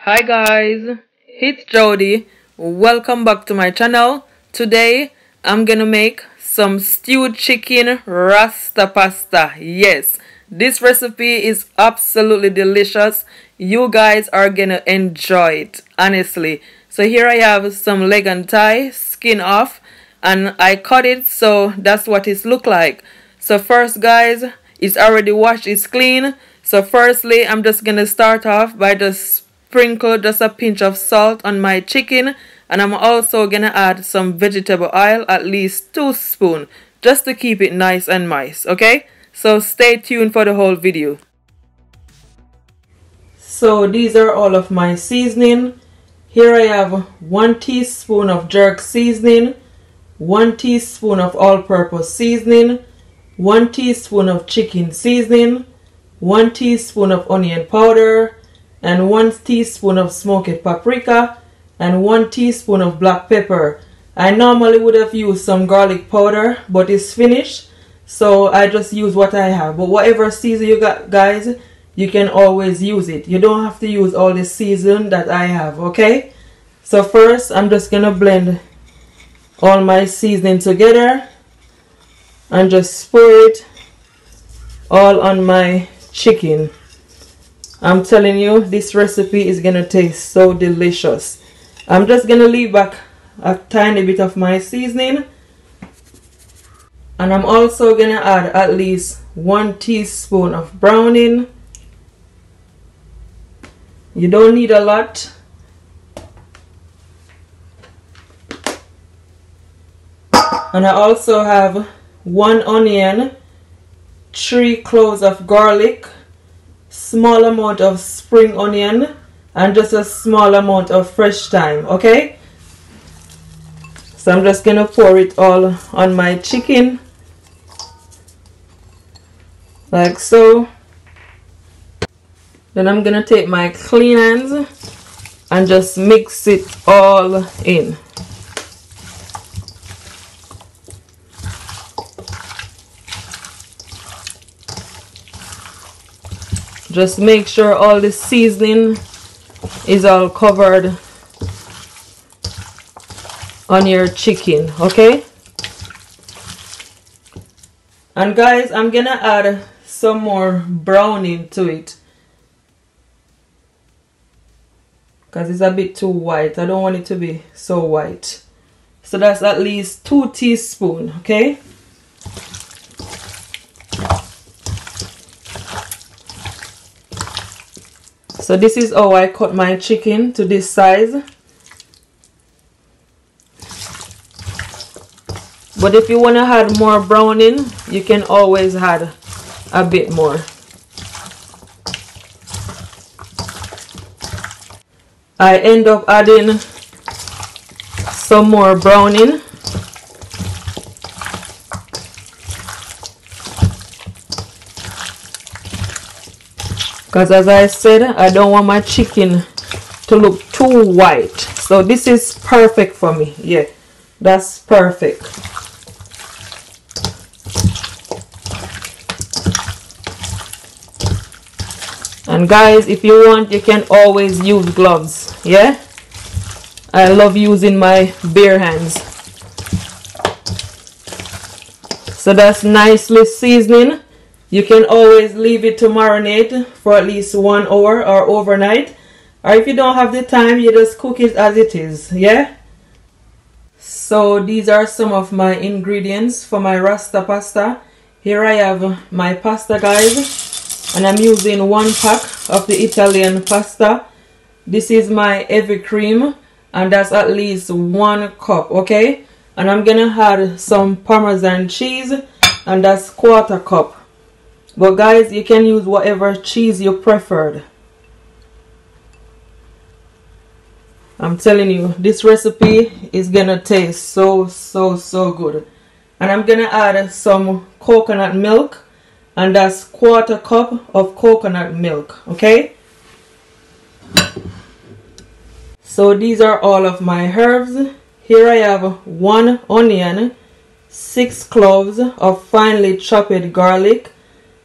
Hi guys, it's Jody. Welcome back to my channel. Today I'm gonna make some stewed chicken Rasta pasta. Yes, this recipe is absolutely delicious. You guys are gonna enjoy it, honestly. So here I have some leg and thigh, skin off, and I cut it, so that's what it look like. So first guys, it's already washed, it's clean. So firstly, I'm just gonna start off by just sprinkle just a pinch of salt on my chicken, and I'm also gonna add some vegetable oil, at least 2 spoons, just to keep it nice and moist. Okay, so stay tuned for the whole video. So these are all of my seasoning. Here I have 1 teaspoon of jerk seasoning, 1 teaspoon of all-purpose seasoning, 1 teaspoon of chicken seasoning, 1 teaspoon of onion powder, and 1 teaspoon of smoked paprika, and 1 teaspoon of black pepper. I normally would have used some garlic powder, but it's finished, so I just use what I have. But whatever season you got, guys, you can always use it. You don't have to use all the season that I have, okay? So first, I'm just gonna blend all my seasoning together and just pour it all on my chicken. I'm telling you, this recipe is gonna taste so delicious. I'm just gonna leave back a tiny bit of my seasoning, and I'm also gonna add at least 1 teaspoon of browning. You don't need a lot. And I also have 1 onion, 3 cloves of garlic, small amount of spring onion, and just a small amount of fresh thyme. Okay, so I'm just gonna pour it all on my chicken like so. Then I'm gonna take my clean hands and just mix it all in. Just make sure all the seasoning is all covered on your chicken, okay? And guys, I'm gonna add some more browning to it because it's a bit too white. I don't want it to be so white. So that's at least 2 teaspoons, okay? So this is how I cut my chicken, to this size. But if you want to add more browning, you can always add a bit more. I end up adding some more browning. Because as I said, I don't want my chicken to look too white. So this is perfect for me. Yeah, that's perfect. And guys, if you want, you can always use gloves. Yeah, I love using my bare hands. So that's nicely seasoning. You can always leave it to marinate for at least 1 hour or overnight. Or if you don't have the time, you just cook it as it is. Yeah? So these are some of my ingredients for my Rasta pasta. Here I have my pasta, guys. And I'm using 1 pack of the Italian pasta. This is my heavy cream. And that's at least 1 cup. Okay? And I'm going to add some Parmesan cheese. And that's 1/4 cup. But guys, you can use whatever cheese you preferred. I'm telling you, this recipe is gonna taste so good. And I'm gonna add some coconut milk, and that's 1/4 cup of coconut milk. Okay, so these are all of my herbs. Here I have 1 onion, 6 cloves of finely chopped garlic,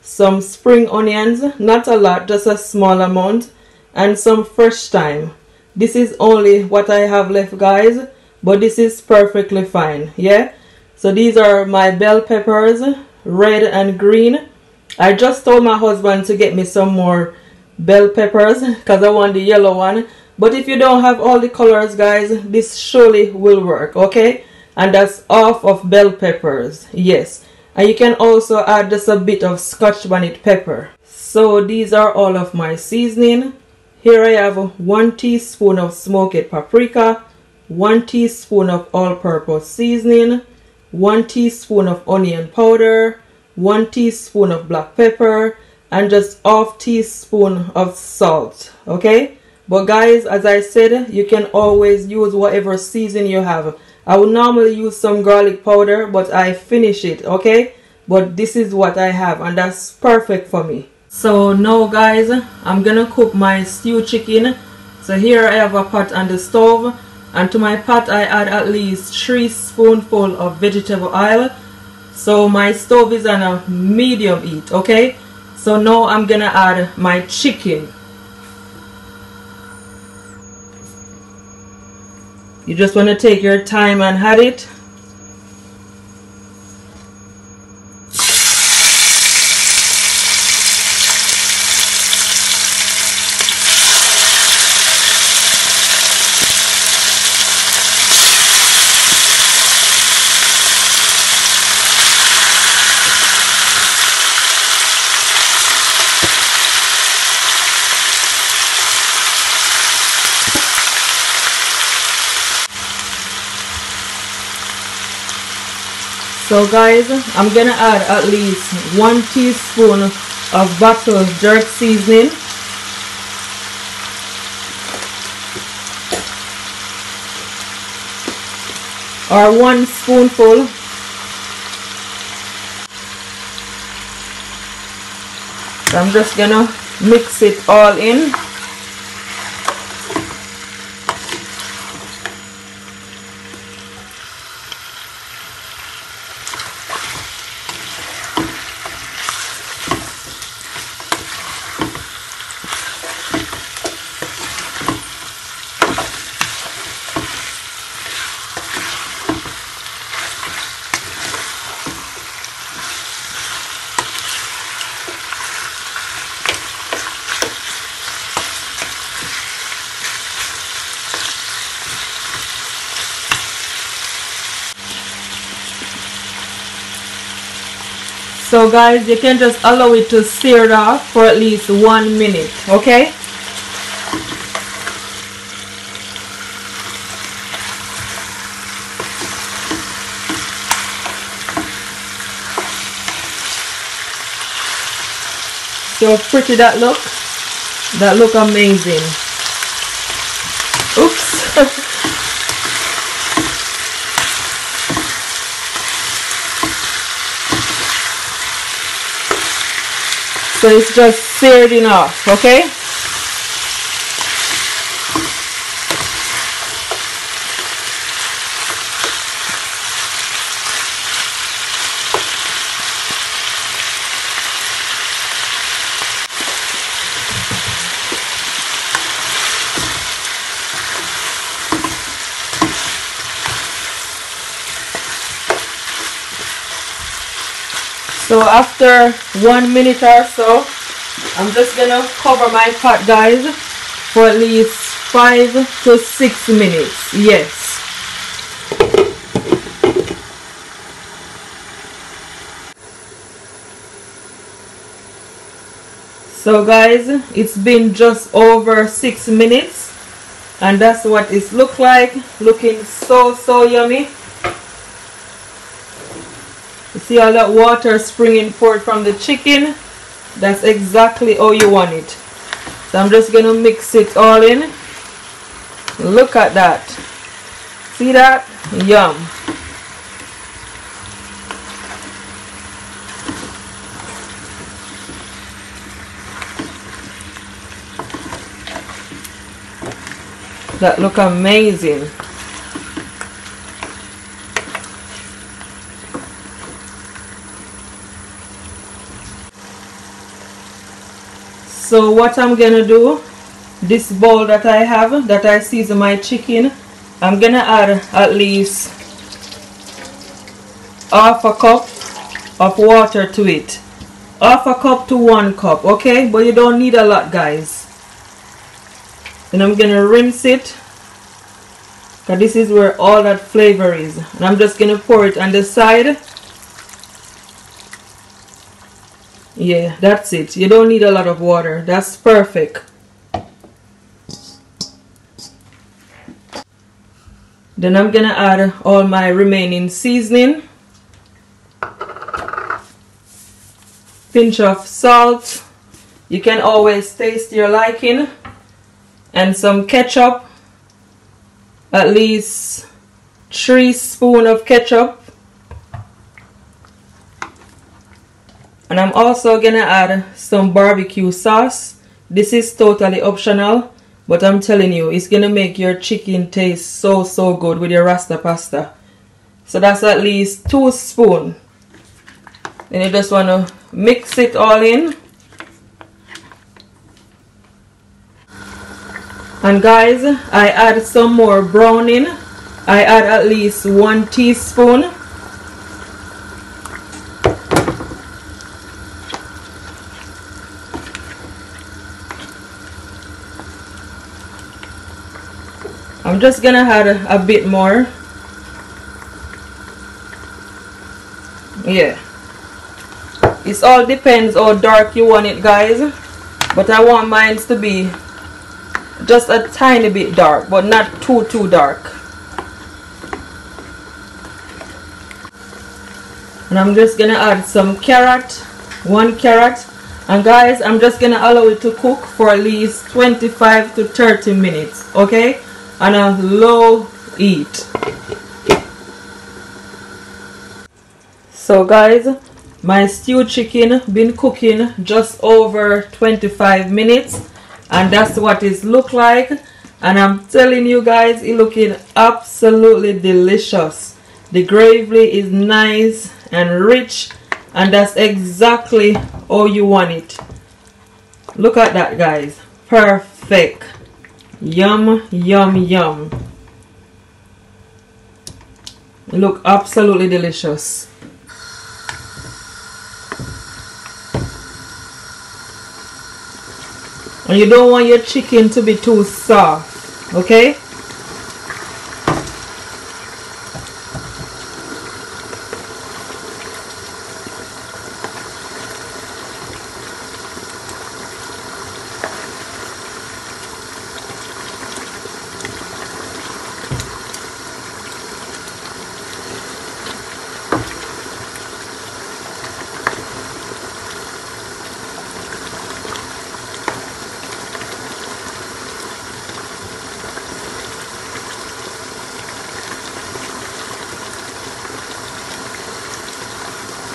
some spring onions, not a lot, just a small amount, and some fresh thyme. This is only what I have left, guys, but this is perfectly fine. Yeah, so these are my bell peppers, red and green. I just told my husband to get me some more bell peppers because I want the yellow one. But if you don't have all the colors, guys, this surely will work. Okay, and that's half of bell peppers. Yes, and you can also add just a bit of Scotch bonnet pepper. So these are all of my seasoning. Here I have 1 teaspoon of smoked paprika, 1 teaspoon of all-purpose seasoning, 1 teaspoon of onion powder, 1 teaspoon of black pepper, and just half teaspoon of salt. Okay, but guys, as I said, you can always use whatever seasoning you have. I would normally use some garlic powder, but I finish it. Okay, but this is what I have, and that's perfect for me. So now, guys, I'm gonna cook my stew chicken. So here I have a pot on the stove, and to my pot I add at least 3 spoonfuls of vegetable oil. So my stove is on a medium heat. Okay, so now I'm gonna add my chicken. You just want to take your time and add it. So guys, I'm gonna add at least 1 teaspoon of bottled jerk seasoning, or 1 spoonful. So I'm just gonna mix it all in. So guys, you can just allow it to sear off for at least 1 minute, okay? See how pretty that look? That look amazing. Oops. So it's just seared enough, okay? So after 1 minute or so, I'm just gonna cover my pot, guys, for at least 5 to 6 minutes. Yes. So guys, it's been just over 6 minutes, and that's what it looks like. Looking so yummy. You see all that water springing forth from the chicken? That's exactly how you want it. So I'm just going to mix it all in. Look at that. See that? Yum. That look amazing. So what I'm gonna do, this bowl that I have, that I season my chicken, I'm gonna add at least half a cup of water to it. Half a cup to 1 cup, okay? But you don't need a lot, guys. And I'm gonna rinse it, because this is where all that flavor is. And I'm just gonna pour it on the side. Yeah, that's it. You don't need a lot of water. That's perfect. Then I'm gonna add all my remaining seasoning. Pinch of salt. You can always taste your liking. And some ketchup. At least 3 spoons of ketchup. And I'm also gonna add some barbecue sauce. This is totally optional, but I'm telling you, it's gonna make your chicken taste so good with your Rasta pasta. So that's at least 2 spoons. Then you just wanna mix it all in. And guys, I add some more browning. I add at least 1 teaspoon. I'm just gonna add a bit more. Yeah, it all depends how dark you want it, guys, but I want mine to be just a tiny bit dark, but not too dark. And I'm just gonna add some carrot, 1 carrot. And guys, I'm just gonna allow it to cook for at least 25 to 30 minutes, okay, on a low heat. So guys, my stewed chicken been cooking just over 25 minutes, and that's what it look like. And I'm telling you guys, it looking absolutely delicious. The gravy is nice and rich, and that's exactly how you want it. Look at that, guys. Perfect. Yum, yum, yum. Look absolutely delicious. And you don't want your chicken to be too soft, okay?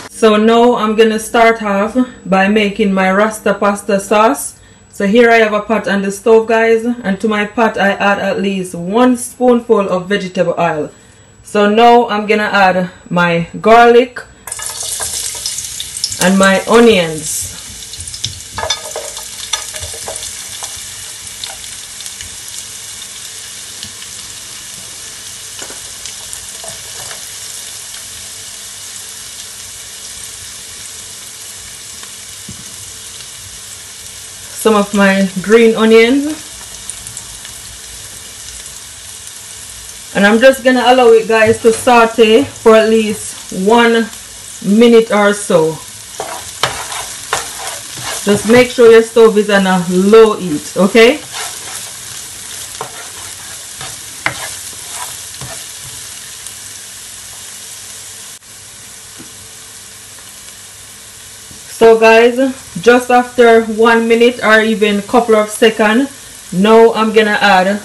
So now I'm gonna start off by making my Rasta pasta sauce. So here I have a pot on the stove, guys, and to my pot I add at least 1 spoonful of vegetable oil. So now I'm gonna add my garlic and my onions. Some of my green onions, and I'm just gonna allow it, guys, to saute for at least 1 minute or so. Just make sure your stove is on a low heat, okay? So guys, just after 1 minute or even couple of seconds, now I'm gonna add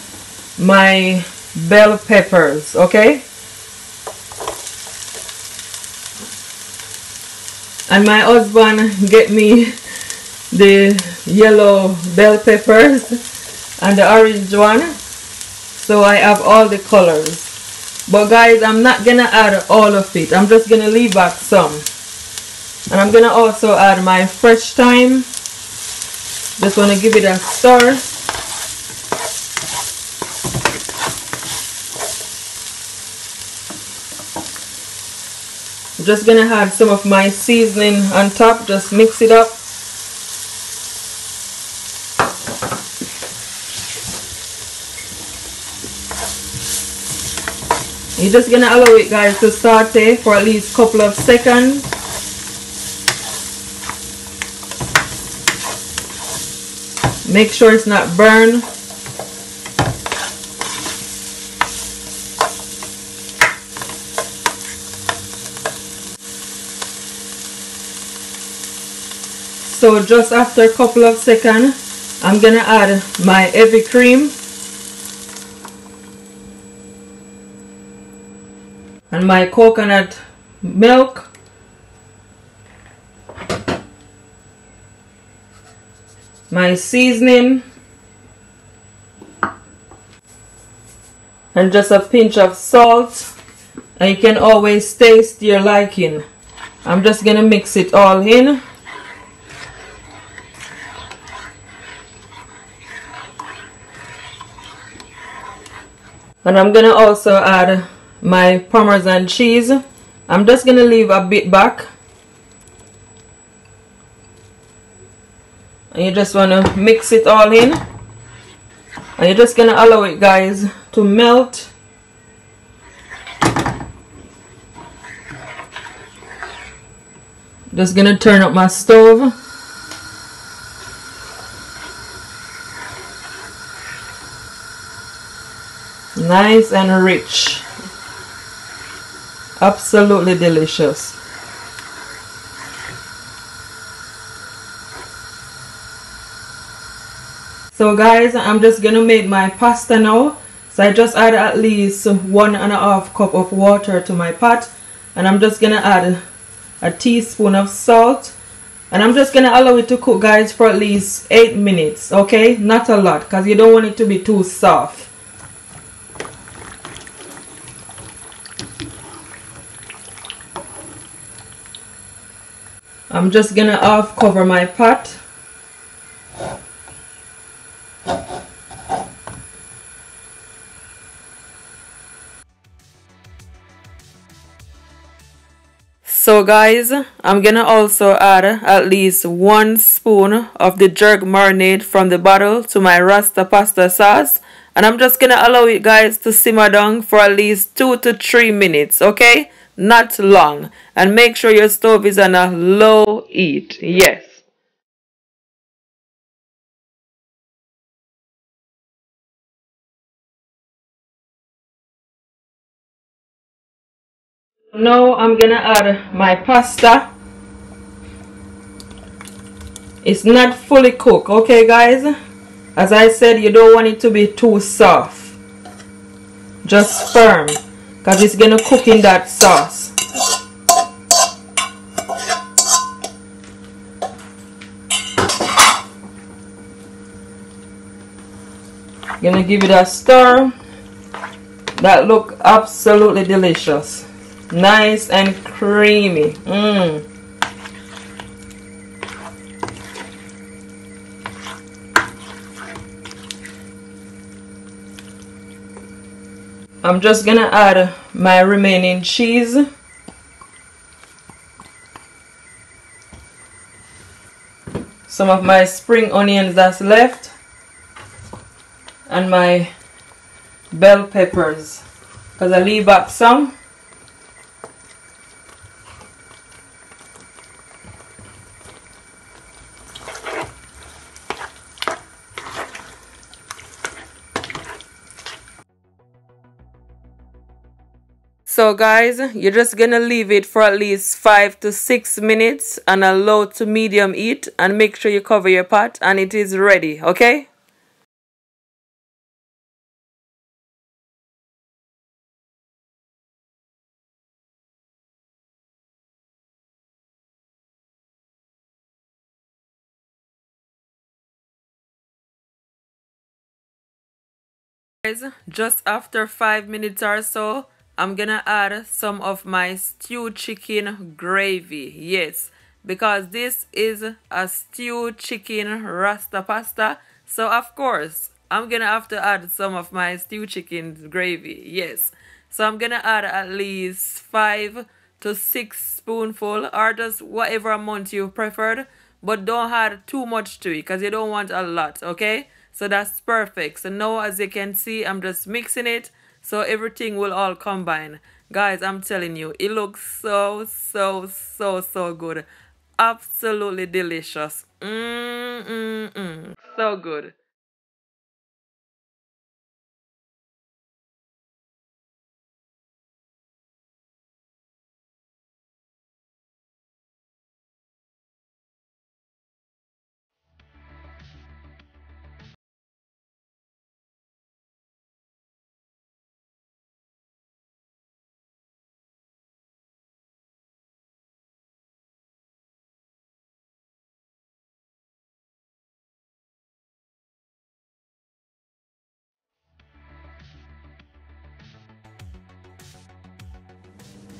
my bell peppers, okay? And my husband get me the yellow bell peppers and the orange one, so I have all the colors. But guys, I'm not gonna add all of it. I'm just gonna leave back some. And I'm gonna also add my fresh thyme. Just want to give it a stir. Just gonna add some of my seasoning on top. Just mix it up. You're just gonna allow it, guys, to saute for at least a couple of seconds. Make sure it's not burned. So just after a couple of seconds, I'm gonna add my heavy cream and my coconut milk. My seasoning, and just a pinch of salt, and you can always taste your liking. I'm just gonna mix it all in. And I'm gonna also add my Parmesan cheese. I'm just gonna leave a bit back. And you just want to mix it all in, and you're just gonna allow it, guys, to melt. Just gonna turn up my stove. Nice and rich, absolutely delicious. So guys, I'm just gonna make my pasta now. So I just add at least 1.5 cup of water to my pot, and I'm just gonna add a teaspoon of salt, and I'm just gonna allow it to cook, guys, for at least 8 minutes. Okay, not a lot, because you don't want it to be too soft. I'm just gonna half cover my pot. So guys, I'm gonna also add at least 1 spoon of the jerk marinade from the bottle to my Rasta pasta sauce, and I'm just gonna allow it, guys, to simmer down for at least 2 to 3 minutes. Okay, not long, and make sure your stove is on a low heat. Yes. Now I'm gonna add my pasta. It's not fully cooked, okay, guys? As I said, you don't want it to be too soft, just firm, because it's gonna cook in that sauce. Gonna give it a stir. That look absolutely delicious, nice and creamy. I'm just gonna add my remaining cheese. Some of my spring onions that's left, and my bell peppers, because I leave back some. So guys, you're just gonna leave it for at least 5 to 6 minutes on a low to medium heat, and make sure you cover your pot, and it is ready. Okay. Guys, just after 5 minutes or so, I'm gonna add some of my stewed chicken gravy. Yes, because this is a stewed chicken Rasta pasta, so of course I'm gonna have to add some of my stewed chicken gravy. Yes, so I'm gonna add at least 5 to 6 spoonful, or just whatever amount you preferred, but don't add too much to it because you don't want a lot, okay? So that's perfect. So now, as you can see, I'm just mixing it so everything will all combine. Guys, I'm telling you, it looks so good. Absolutely delicious. So good.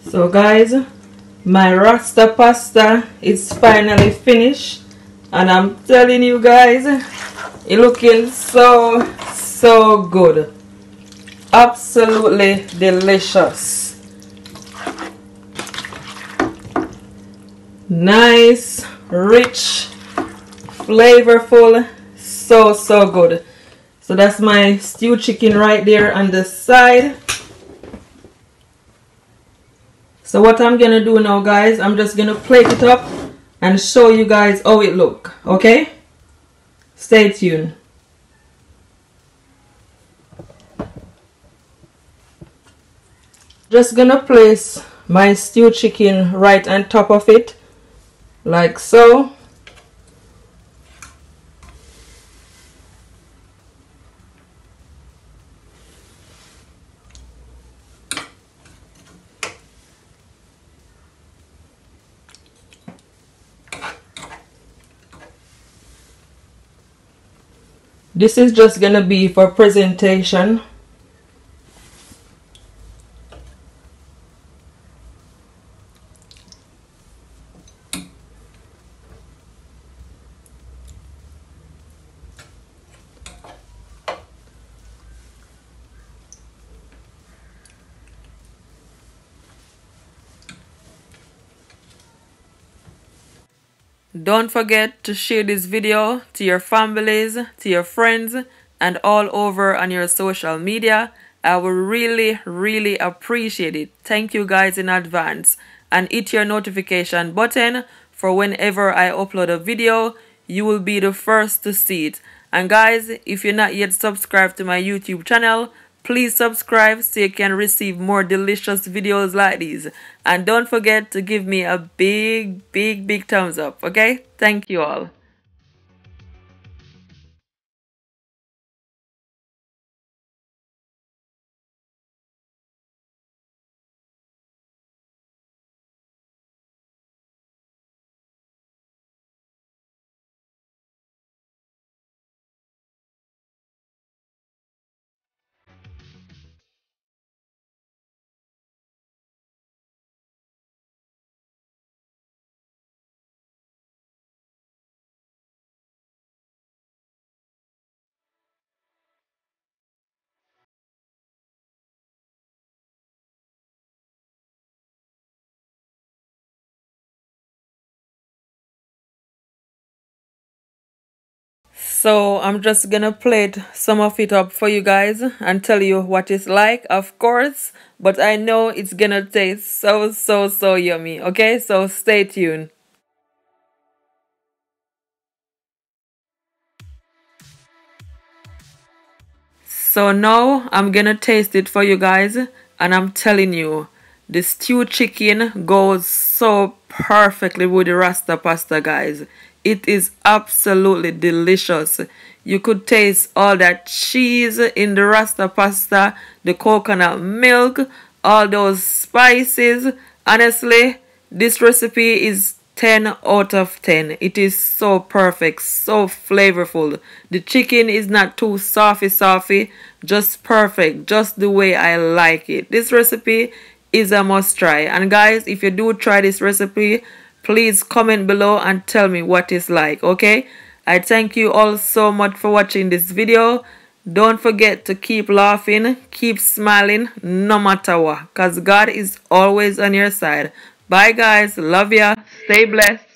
So guys, my Rasta pasta is finally finished, and I'm telling you guys, it looking so good. Absolutely delicious. Nice, rich, flavorful, so good. So that's my stew chicken right there on the side. So what I'm gonna do now, guys, I'm just gonna plate it up and show you guys how it look, okay? Stay tuned. Just gonna place my stew chicken right on top of it, like so. This is just gonna be for presentation. Don't forget to share this video to your families, to your friends, and all over on your social media. I will really appreciate it. Thank you guys in advance. And hit your notification button for whenever I upload a video, you will be the first to see it. And guys, if you're not yet subscribed to my YouTube channel, please subscribe so you can receive more delicious videos like these. And don't forget to give me a big thumbs up, okay? Thank you all. So I'm just gonna plate some of it up for you guys and tell you what it's like, of course, but I know it's gonna taste so yummy, okay? So stay tuned. So now I'm gonna taste it for you guys, and I'm telling you, the stewed chicken goes so perfectly with the Rasta pasta, guys. It is absolutely delicious. You could taste all that cheese in the Rasta pasta, the coconut milk, all those spices. Honestly, this recipe is 10 out of 10. It is so perfect, so flavorful. The chicken is not too softy, just perfect, just the way I like it. This recipe is a must try. And guys, if you do try this recipe, please comment below and tell me what it's like, okay? I thank you all so much for watching this video. Don't forget to keep laughing, keep smiling, no matter what, because God is always on your side. Bye guys. Love ya. Stay blessed.